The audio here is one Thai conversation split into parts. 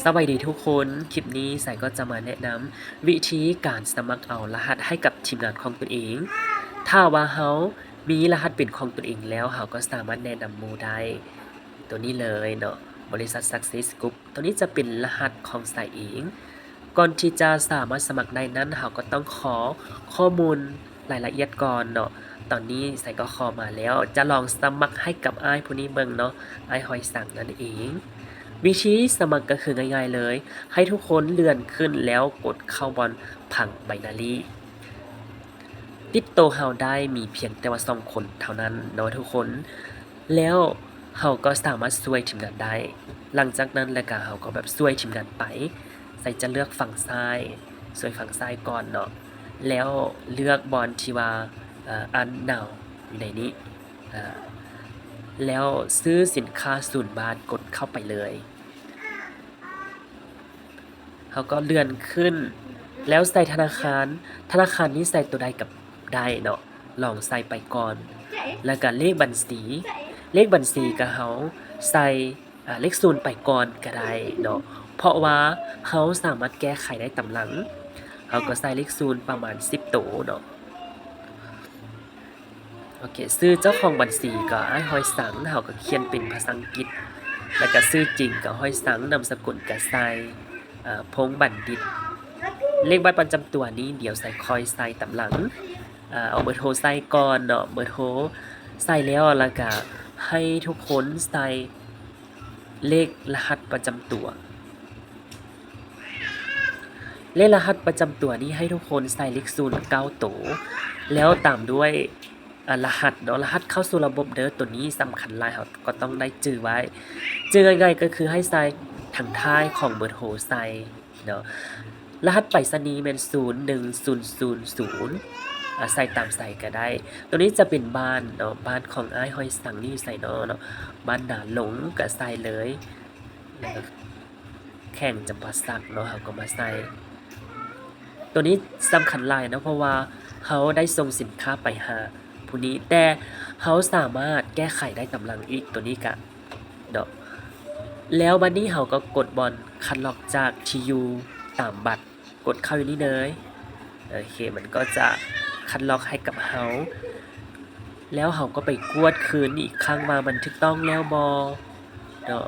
สวัสดีทุกคนคลิปนี้สายก็จะมาแนะนำวิธีการสมัครเอารหัสให้กับทีมงานของตนเอง ถ้าว่าเฮามีรหัสเป็นของตนเองแล้วเฮาก็สามารถแนะนำหมู่ได้ตัวนี้เลยเนาะบริษัท Success Group ตัวนี้จะเป็นรหัสของสายเอง ก่อนที่จะสามารถสมัครได้นั้นเฮาก็ต้องขอข้อมูลรายละเอียดก่อนเนาะตอนนี้สายก็ขอมาแล้วจะลองสมัครให้กับอ้ายผู้นี้เบิ่งเนาะอ้ายหอยสังนั่นเอง วิธีสมัครก็คือง่ายๆเลย ให้ทุกคนเลื่อนขึ้นแล้วกดเข้าบนผังไบนารีติดโตวเฮาได้มีเพียงแต่ว่า2คนเท่านั้นเนาะทุกคน แล้วเฮาก็สามารถช่วยทีมงานได้ หลังจากนั้นแล้วก็เฮาก็แบบช่วยทีมงานไปใส่จะเลือกฝั่งซ้ายช่วยฝั่งซ้ายก่อนเนาะแล้วเลือกบอลที่ว่าอันหนาวอยู่ในนี้แล้วซื้อสินค้า0 บาทกดเข้าไปเลยเขาก็เลื่อนขึ้น แล้วใส่ธนาคารนี้ใส่ตัวใดกับได้เนาะลองใส่ไปก่อน แล้วก็เลขบัญชีก็เฮาใส่เลข0ไปก่อนก็ได้เนาะเพราะว่าเฮาสามารถแก้ไขได้ตำหลังเฮาก็ใส่เลข0ประมาณ10 ตัวเนาะโอเคชื่อเจ้าของบัญชีก็อ้ายฮอยสังเฮาก็เขียนเป็นภาษาอังกฤษแล้วก็ชื่อจริงก็ฮอยสังนามสกุลก็ใส่พงษ์บัณฑิต เลขบัตรประจำตัวนี้เดี๋ยวใส่คอยใส่ตำหลังเอาเบอร์โทรใส่ก่อนเนาะเบอร์โทรใส่แล้วก็ให้ทุกคนใส่เลขรหัสประจำตัวเลขรหัสประจำตัวนี้ให้ทุกคนใส่เลข0 9 ตัวแล้วตามด้วยรหัสเนาะรหัสเข้าสู่ระบบเด้อตัวนี้สำคัญหลายครับก็ต้องได้จื่อไว้จื่อง่ายๆก็คือให้ใส่ทางท้ายของเบอร์โทรใส่เนาะรหัสไปรษณีย์เป็น01000ใส่ตามใส่ก็ได้ ตัวนี้จะเป็นบ้านเนาะบ้านของอ้ายหอยสังนี่ใส่เนาะบ้านนาหลงก็ใส่เลยแล้วก็แข่งจำปาสักเนาะเขาก็มาใส่ตัวนี้สำคัญหลายเนาะเพราะว่าเขาได้ส่งสินค้าไปหาผู้นี้แต่เขาสามารถแก้ไขได้กำลังอีกตัวนี้กะเนาะแล้ววันนี้เขาก็กดบอลคัดล็อกจากทียูตามบัตรกดเข้าอยู่นี่เลยโอเคมันก็จะคัดล็อกให้กับเฮาแล้วเฮาก็ไปกวดคืนอีกครั้งว่ามันถูกต้องแล้วบ่เนาะ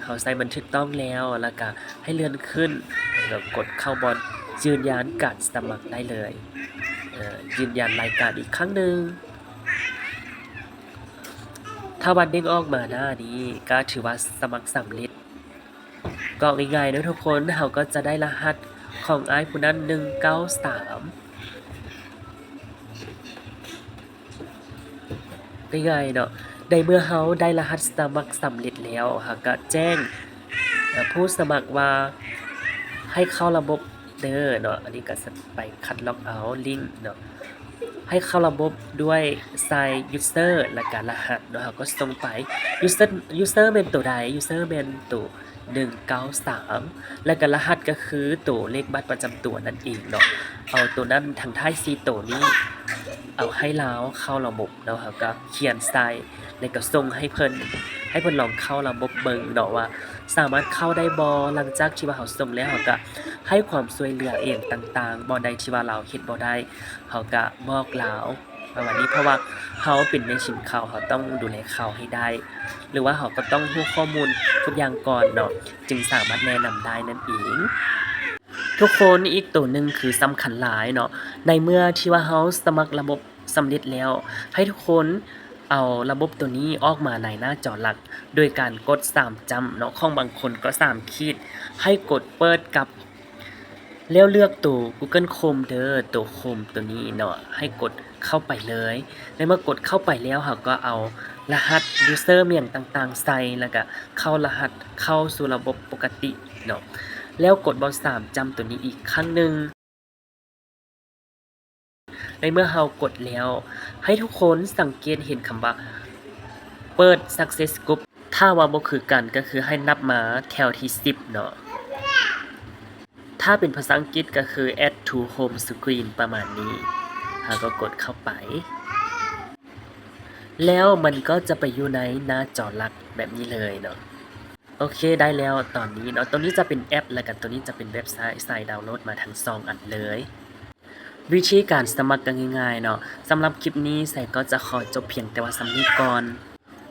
เฮาใส่มันถูกต้องแล้วก็ให้เลื่อนขึ้นแล้วกดเข้าบอลยืนยันการสมัครได้เลยยืนยันรายการอีกครั้งหนึ่งถ้าวันเด้งออกมาหน้านี้ก็ถือว่าสมัครสำเร็จก็ง่ายๆนะทุกคนเฮาก็จะได้รหัสของอ้ายผู้นั้น193ง่ายๆเนาะในเมื่อเฮาได้รหัสสมัครสำเร็จแล้วเฮาก็แจ้งผู้สมัครว่าให้เข้าระบบเด้อเนาะอันนี้ก็ไปคัดล็อกเอาลิงก์เนาะให้เข้าระบบด้วยใส่ user และก็รหัสเนาะเฮาก็ส่งไป user เป็นตัวใด user เป็นตัว193และก็รหัสก็คือตัวเลขบัตรประจำตัวนั่นเองเนาะเอาตัวนั้นทางท้าย4ตัวนี้เอาให้แล้วเข้าระบบเนาะครับก็เขียนใส่แล้วก็ส่งให้เพิ่นลองเข้าระบบเบิ่งเนาะว่าสามารถเข้าได้บ่หลังจากที่ว่าเฮาส่งแล้วเฮาก็ให้ความช่วยเหลือเองต่างๆบ่ใดที่ว่าเราเฮ็ดบ่ได้เฮาก็บอกลาวประมาณนี้เพราะว่าเฮาเป็นแม่ชิมเขาเฮาต้องดูแลเขาให้ได้หรือว่าเฮาก็ต้องรู้ข้อมูลทุกอย่างก่อนเนาะจึงสามารถแนะนำได้นั่นเองทุกคนอีกตัวหนึ่งคือสำคัญหลายเนาะในเมื่อที่ว่าเฮาสมัครระบบสำเร็จแล้วให้ทุกคนเอาระบบตัวนี้ออกมาในหน้าจอหลักโดยการกด3จำเนาะของบางคนก็3ขีดให้กดเปิดกับแล้วเลือกตัว Google Chrome เด้อตัว Chrome ตัวนี้เนาะให้กดเข้าไปเลยในเมื่อกดเข้าไปแล้วเราก็เอารหัส user เมียงต่างๆใส่แล้วก็เข้ารหัสเข้าสู่ระบบปกติเนาะแล้วกดบอล3จำตัวนี้อีกครั้งหนึ่งในเมื่อเรากดแล้วให้ทุกคนสังเกตเห็นคำว่าเปิด Success Group ถ้าว่าบ่คือกันก็คือให้นับมาแถวที่10เนาะถ้าเป็นภาษาอังกฤษก็คือ add to home screen ประมาณนี้เราก็กดเข้าไปแล้วมันก็จะไปอยู่ในหน้าจอหลักแบบนี้เลยเนาะ โอเคได้แล้วตอนนี้เนาะตัวนี้จะเป็นแอปแล้วก็ตัวนี้จะเป็นเว็บไซต์ใส่ดาวน์โหลดมาทั้ง2อันเลย วิธีการสมัครก็ง่ายๆเนาะสำหรับคลิปนี้ใส่ก็จะขอจบเพียงแต่ว่าสำนี้ก่อน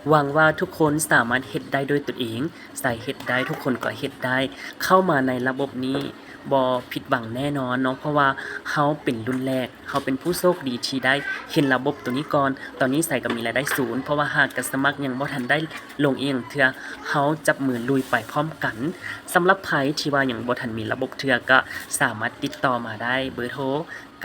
หวังว่าทุกคนสามารถเฮ็ดได้ด้วยตัวเองใส่เฮ็ดได้ทุกคนก็เฮ็ดได้เข้ามาในระบบนี้บ่ผิดหวังแน่นอนเนาะเพราะว่าเฮาเป็นรุ่นแรกเฮาเป็นผู้โชคดีที่ได้เห็นระบบตัวนี้ก่อนตอนนี้ใส่ก็มีรายได้ศูนย์เพราะว่าหากจะสมัครยังบ่ทันได้ลงเองเทื่อเฮาจับมือลุยไปพร้อมกันสำหรับไผที่ว่ายังบ่ทันมีระบบเทื่อก็สามารถติดต่อมาได้เบอร์โทร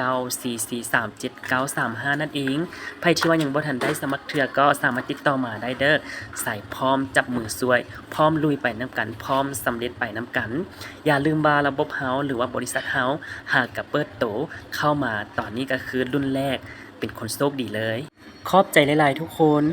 94437935นั่นเองไผที่ว่ายังบ่ทันได้สมัครเทื่อก็สามารถติดต่อมาได้เด้อใส่พร้อมจับมือซวยพร้อมลุยไปนํกันพร้อมสำเร็จไปนํกันอย่าลืมว่าระบบเฮาหรือว่าบริษัทเฮาหากกับเปิดโตเข้ามาตอนนี้ก็คือรุ่นแรกเป็นคนโชคดีเลยขอบใจหลายๆทุกคน